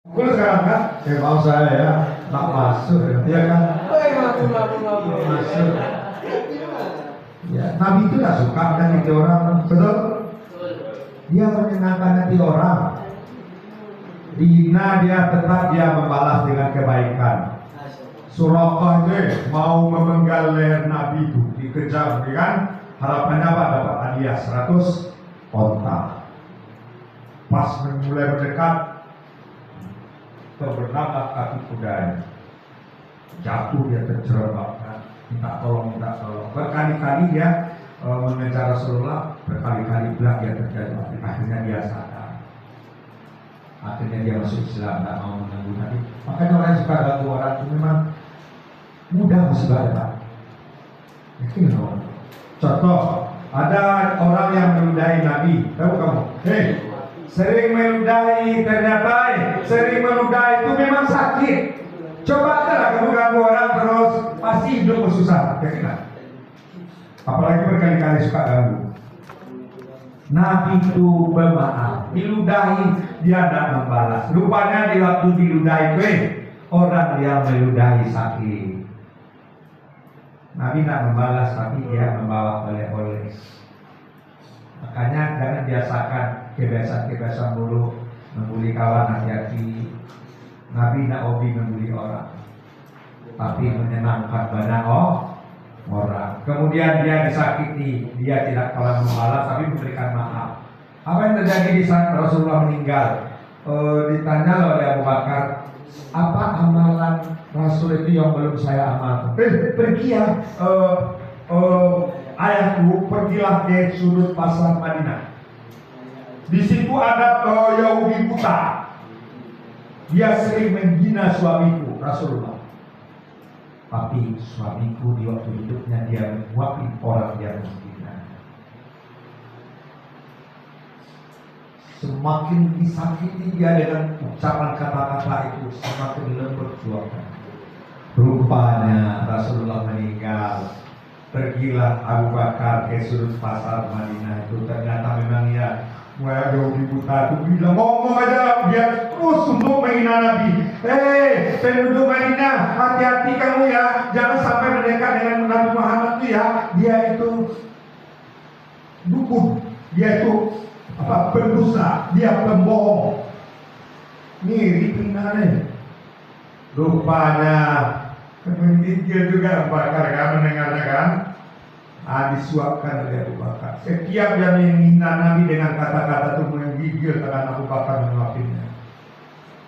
Kalau sekarang kan, mau saya ya, nak masuk, ya kan? Masuk. Ya, Nabi itu tidak suka menyakiti orang, betul? Dia menyenangkan hati orang. Dina dia tetap dia membalas dengan kebaikan. Suraqah itu mau memenggal leher Nabi itu dikejar, kan? Harapannya apa? Dapat hadiah 100 onta. Pas mulai mendekat, terbernamlah kaki kudanya. Jatuh dia terjerembab, minta tolong. Berkali-kali dia mengejar Rasulullah, berkali-kali pula dia terjatuh. Akhirnya dia sadar. Akhirnya dia masuk Islam, tak mau mengganggu Nabi. Makanya orang yang suka ganggu orang itu memang mudah musibah datang. Yakin dong. Contoh, ada orang yang meludahi Nabi. Tahu kamu? Sering meludahi, ternyata sering meludahi itu memang sakit. Coba aja kamu ganggu orang terus, pasti hidup susah. Yakin tak? Apalagi berkali-kali suka ganggu. Nabi itu bermaaf, diludahi dia tidak membalas. Rupanya di waktu diludahi orang yang meludahi sakit. Nabi tidak membalas, tapi dia membawa oleh-oleh. Makanya jangan biasakan kebiasaan buruk, membuli kawan, hati-hati. Nabi tidak hobi membuli orang, tapi menyenangkan banyak orang. Kemudian dia disakiti, dia tidak kalah membalas, tapi memberikan maaf. Apa yang terjadi di saat Rasulullah meninggal? Ditanya oleh Abu Bakar, apa amalan Rasul itu yang belum saya amalkan? Pergi ya, ayahku, pergilah ke sudut pasar Madinah. Di situ ada Yahudi buta. Dia sering menghina suamiku Rasulullah. Tapi suamiku di waktu hidupnya dia menguapi orang dia menghina. Semakin disakiti dia dengan ucapan kata-kata itu, semakin lembut suaranya. Rupanya Rasulullah meninggal. Pergilah Abu Bakar ke sudut pasar Madinah itu. Ternyata memang ya Yahudi buta itu bilang, ngomong aja dia terus untuk menghina Nabi. Penduduk Madinah, hati-hati kamu ya, jangan sampai mendekat dengan Nabi Muhammad itu ya. Dia itu dukun, dia itu pendusta, dia pembohong. Mirip ini. Rupanya dia juga Abu Bakar kan mendengarnya kan. Disuapkan oleh Abu Bakar. Setiap yang menghina Nabi dengan kata-kata itu menggigil karena Abu Bakar menguapinya.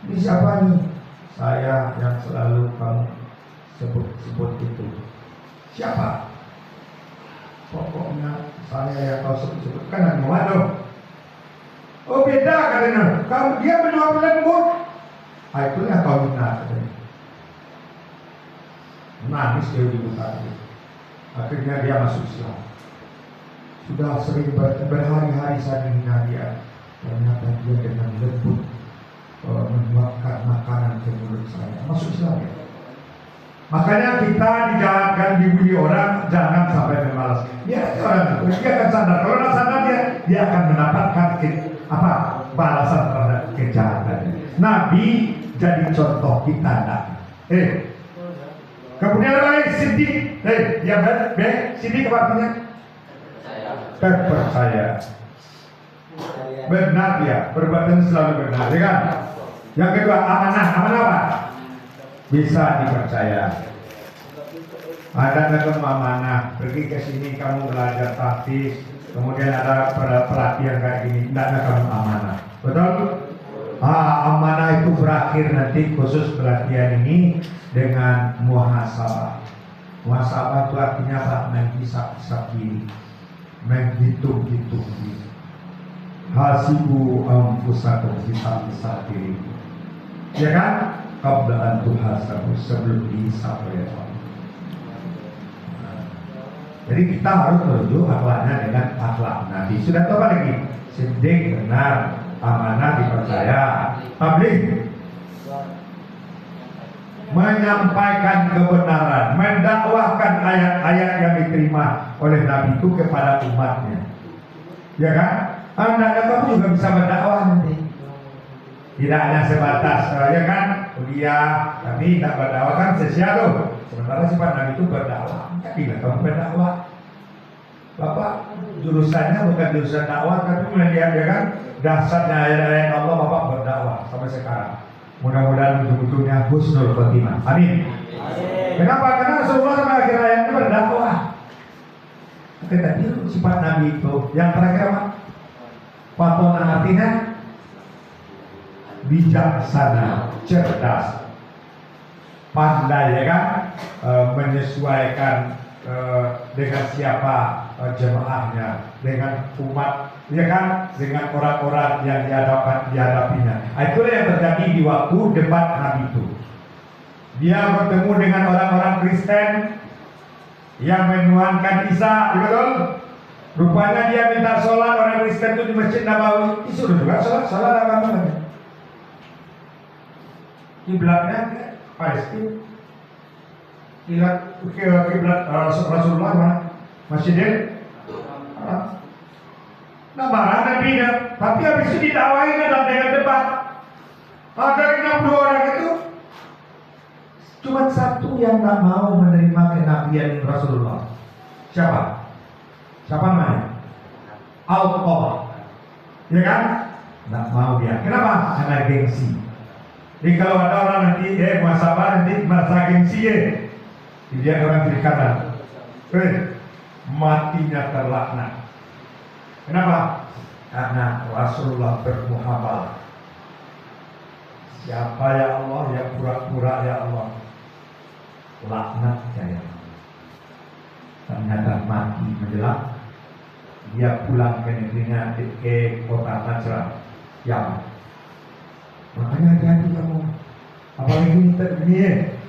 Ini siapa nih? Saya yang selalu kamu sebut itu. Siapa? Pokoknya saya yang kau sebut-sebut kan Nabi Muhammad. Oh beda katanya. Kamu dia menjawab lembut. Itu yang kau hina katanya. Nangis dia di utara. Akhirnya dia masuk Islam. Sudah sering berhari-hari saya menghina dia. Ternyata dia dengan lembut menyuapkan makanan ke mulut saya. Masuk Islam ya. Makanya kita dijalankan dibully orang, jangan sampai membalas. Dia akan sadar. Kalau tidak sadar dia akan mendapatkan balasan terhadap kejahatan. Nabi jadi contoh kita. Kemudian ada lagi Siddiq. Yang Siddiq artinya percaya. Benar dia, perbuatan selalu benar, ya kan? Yang kedua amanah. Amanah apa? Bisa dipercaya. Ada kamu amanah, pergi ke sini kamu belajar taktis, kemudian ada pelatihan kayak gini, tidak ada kamu amanah. Betul? Amanah itu berakhir nanti khusus pelatihan ini dengan muhasabah. Muhasabah itu artinya apa? Menghisap-hisap diri, menghitung-hitung diri. Hasibu anfusakum, hisap-hisap diri. Ya kan? Qabla an tuhasabu, sebelum dihisap oleh Allah. Jadi kita harus menuju akhlaknya dengan akhlak Nabi. Sudah tahu apa lagi? Siddiq benar, amanah dipercaya, tabligh menyampaikan kebenaran, mendakwahkan ayat-ayat yang diterima oleh Nabi itu kepada umatnya. Ya kan? Anda kamu juga bisa berdakwah nanti. Tidak hanya sebatas ya kan kuliah, tapi tidak berdakwah kan sia-sia tuh. Sementara sifat Nabi itu berdakwah. Tidak kamu berdakwah. Bapak jurusannya bukan jurusan dakwah, tapi melihat ya kan dasarnya ayat-ayat Allah Bapak berdakwah sampai sekarang. Mudah-mudahan betul-betulnya husnul khotimah. Amin. Kenapa? Karena Rasulullah sama akhir ayatnya berdakwah. Tadi sifat Nabi itu yang terakhir apa? Fatona artinya bijaksana, cerdas, pandai ya kan, menyesuaikan dengan siapa jemaahnya, dengan umat, ya kan, dengan orang-orang yang dihadapinya. Itulah yang terjadi di waktu debat Nabi itu. Dia bertemu dengan orang-orang Kristen yang menuhankan Isa, betul? Rupanya dia minta sholat orang Kristen itu di Masjid Nabawi. Disuruh juga sholat apa? Kiblatnya Palestina. Kiblat Rasulullah mana? Masjidil Haram. Nah marah Nabi-nya, tapi habis itu didakwain dengan debat. Dari 60 orang itu cuma satu yang tak mau menerima kenabian Rasulullah. Siapa? Siapa namanya? Al-Qawah. Ya kan? Tak mau dia. Kenapa? Karena gengsi. Jadi kalau ada orang nanti muhasabah nanti merasa gengsi dia orang kiri kanan, matinya terlaknat. Kenapa? Karena Rasulullah bermuhamalah. Siapa ya Allah yang pura-pura ya Allah, laknat ya Allah. Ternyata mati menjelang. Dia pulang ke negerinya ke kota Najran, Yaman. Makanya hati-hati kamu. Apalagi ini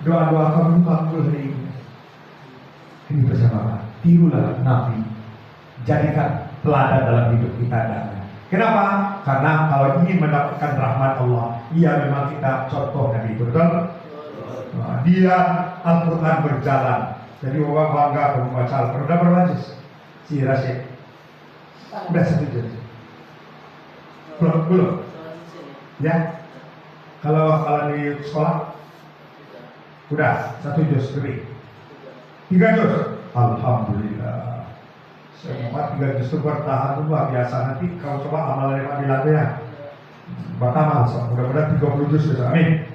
doa-doa kamu makbul hari ini. Ini bersama, tirulah Nabi, jadikan teladan dalam hidup kita. Kenapa? Karena kalau ingin mendapatkan rahmat Allah, iya memang kita contoh Nabi itu, betul? Nah, dia Al-Quran berjalan. Jadi orang bangga kamu baca Al-Quran. Udah berlanjut si Rasyid. Udah satu juz. Belum. Ya. Kalau di sekolah udah 1 juz lebih. 3 juz. Alhamdulillah. Sempat 3 juz itu bertahan luar biasa. Nanti kalau coba amalan yang dilatih pertama, mudah-mudahan 30 juz bisa. Amin.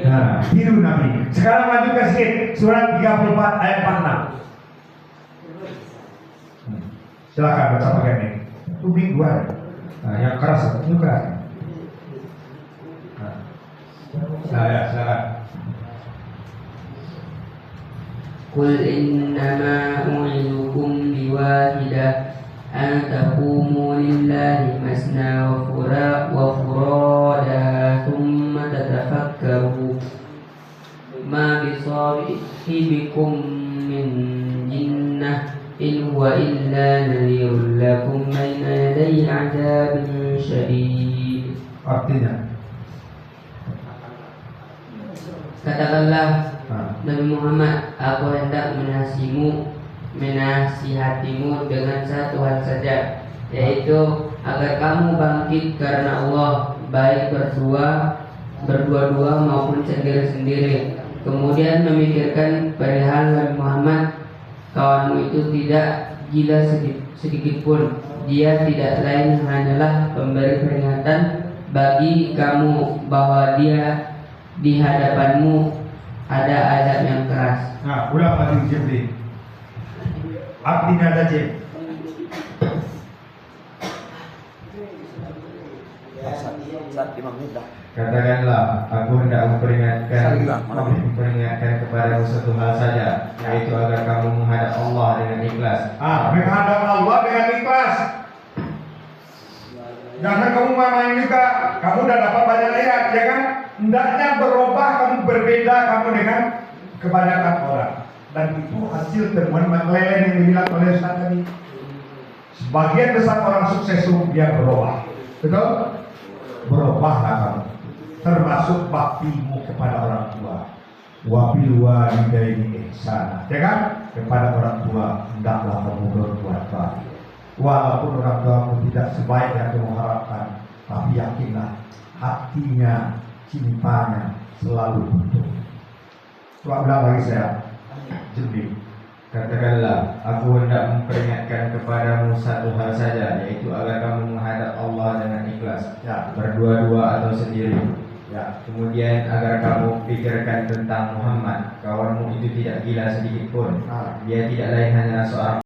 Nah, tiru Nabi. Sekarang maju ke sedikit surat 34 ayat 46. Silakan baca pakai ini. Tubing 2. Nah, yang keras itu keras. Silakan. Qul innama u'idukum biwahidah an taqumu lillahi masna wa furada thumma tatafakkaru ma bisahibikum min jinnah in huwa illa nadhirun lakum bayna yaday 'adzabin syadid. Artinya, katakanlah Nabi Muhammad, aku hendak menasihatimu dengan satu hal saja, yaitu agar kamu bangkit karena Allah, baik berdua-dua maupun sendiri-sendiri. Kemudian memikirkan perihal Nabi Muhammad, kawanmu itu tidak gila sedikit pun. Dia tidak lain hanyalah pemberi peringatan bagi kamu bahwa dia di hadapanmu ada azab yang keras. Nah, ulang lagi Jibri. Artinya ada Jib. Katakanlah, aku hendak memperingatkan kepadamu satu hal saja, yaitu agar kamu menghadap Allah dengan ikhlas. Menghadap Allah dengan ikhlas. Jangan kamu main juga. Kamu udah dapat banyak ayat, ya kan? Hendaknya berubah, kamu berbeda kamu dengan kebanyakan orang. Dan itu hasil temuan McLaren yang dibilang oleh Ustaz tadi. Sebagian besar orang sukses itu dia berubah. Betul? Berubahlah kamu. Termasuk baktimu kepada orang tua. Wabil walidaini ihsana. Ya kan? Kepada orang tua hendaklah kamu berbuat baik. Walaupun orang tuamu tidak sebaik yang kamu harapkan, tapi yakinlah hatinya, cintanya selalu utuh. Coba bilang lagi saya, jernih. Katakanlah, aku hendak memperingatkan kepadamu satu hal saja, yaitu agar kamu menghadap Allah dengan ikhlas, Ya, berdua-dua atau sendiri. ya. Kemudian agar kamu pikirkan tentang Muhammad, kawanmu itu tidak gila sedikit pun. Nah, Dia tidak lain hanyalah seorang